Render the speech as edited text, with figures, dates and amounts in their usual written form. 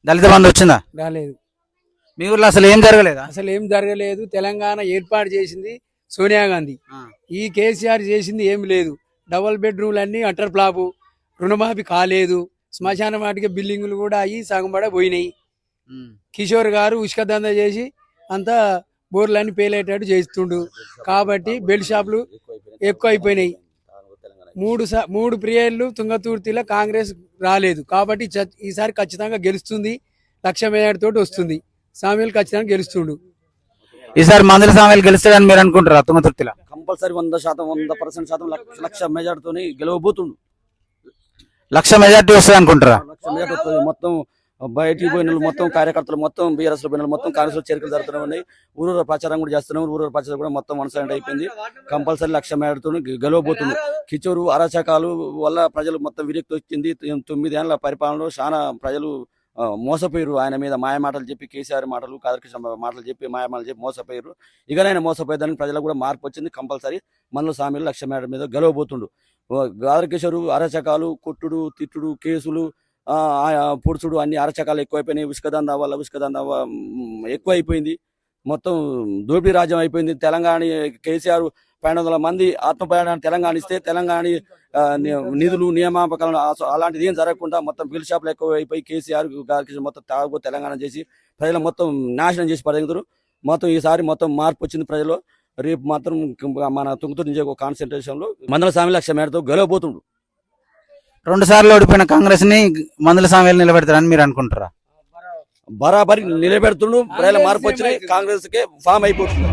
దళిత బంధు వచ్చిందా? రాలేదు. మీ ఊర్లో అసలు ఏం జరగలేదా? అసలు ఏం జరగలేదు. తెలంగాణ ఏర్పాటు చేసింది సోనియా గాంధీ. ఈ కేసీఆర్ చేసింది ఏం లేదు. డబుల్ బెడ్రూమ్లు అన్ని అటర్ ఫ్లాపు, రుణమాఫీ కాలేదు. శ్మశాన వాటికి బిల్డింగులు కూడా అయ్యి సగం పడ పోయినాయి. కిషోర్ గారు ఉష్క దందా చేసి అంతా బోర్లన్నీ పేలేటట్టు చేస్తుండు. కాబట్టి బెల్ట్ షాపులు ఎక్కువ అయిపోయినాయి. మూడు పీరియడ్లు తుంగతుర్తిలో కాంగ్రెస్ రాలేదు. కాబట్టి ఈసారి ఖచ్చితంగా గెలుస్తుంది. 1,00,000 మెజార్టీ తోటి వస్తుంది. సామ్యుల్ ఖచ్చితంగా గెలుస్తుండు. ఈసారి మందుల సామ్యుల్ గెలుస్తాడని మీరు అనుకుంటారా? తుంగతుర్తిలో కంపల్సరీ 100% 100% మెజార్టీతో గెలవబోతుండు. 1,00,000 మెజార్టీ వస్తుంది అనుకుంటారా? 1,00,000 మెజార్టీ వస్తుంది. మొత్తం బయటికి పోయిన మొత్తం కార్యకర్తలు మొత్తం బీఆర్ఎస్ లో పోయిన మొత్తం కాంగ్రెస్ లో చేరికలు జరుగుతూ ఉన్నాయి. ఊరూరు ప్రచారం కూడా చేస్తున్నాం. ఊరూరు ప్రచారం కూడా మొత్తం వన్ సైడ్ అయిపోయింది. కంపల్సరీ 1,00,000 మెజార్టీతో గెలవబోతుంది. కిచోరు అరాచకాలు వల్ల ప్రజలు మొత్తం విరక్తి వచ్చింది. 9 ఏళ్ల పరిపాలనలో చాలా ప్రజలు మోసపోయారు. ఆయన మీద మాయ మాటలు చెప్పి, కేసీఆర్ మాటలు, కాదర్కృష్ణ మాటలు చెప్పి, మాయ మాటలు చెప్పి మోసపోయారు. ఇకనైనా మోసపోయేదానికి ప్రజలకు కూడా మార్పు వచ్చింది. కంపల్సరీ మనలో సామీలు 1,00,000 మెజార్టీ మీద గెలవబోతుండు. కాదర్కిషోరు అరాచకాలు, కొట్టుడు, తిట్టుడు, కేసులు, పొడుచుడు అన్ని అరచకాలు ఎక్కువైపోయినాయి. ఉష్కదందా ఎక్కువ అయిపోయింది. మొత్తం దోపిడీ రాజ్యం అయిపోయింది. తెలంగాణ కేసీఆర్ 1200 మంది ఆత్మప్రయాణాన్ని తెలంగాణ ఇస్తే తెలంగాణ నిధులు నియామకాలను అలాంటిది ఏం జరగకుండా మొత్తం బిల్ షాపులు ఎక్కువ అయిపోయి కేసీఆర్ గారికి మొత్తం తాగు తెలంగాణ చేసి ప్రజలు మొత్తం నాశనం చేసి పడగలుగుతారు. మొత్తం ఈసారి మొత్తం మార్పు వచ్చింది ప్రజలు. రేపు మాత్రం మన తుంగతుర్తి నుంచి ఒక కాన్సన్ట్రేషన్ లో మందల సామి 1,00,000 మేరతో గెలవబోతుండు. 2 సార్లు ఓడిపోయిన కాంగ్రెస్ ని మందుల సామ్యుల్ నిలబెడతారని మీరు అనుకుంటారా? బరాబరి నిలబెడుతుండు. ప్రజల మార్పు వచ్చినాయి. కాంగ్రెస్ కే ఫామ్ అయిపోతుంది.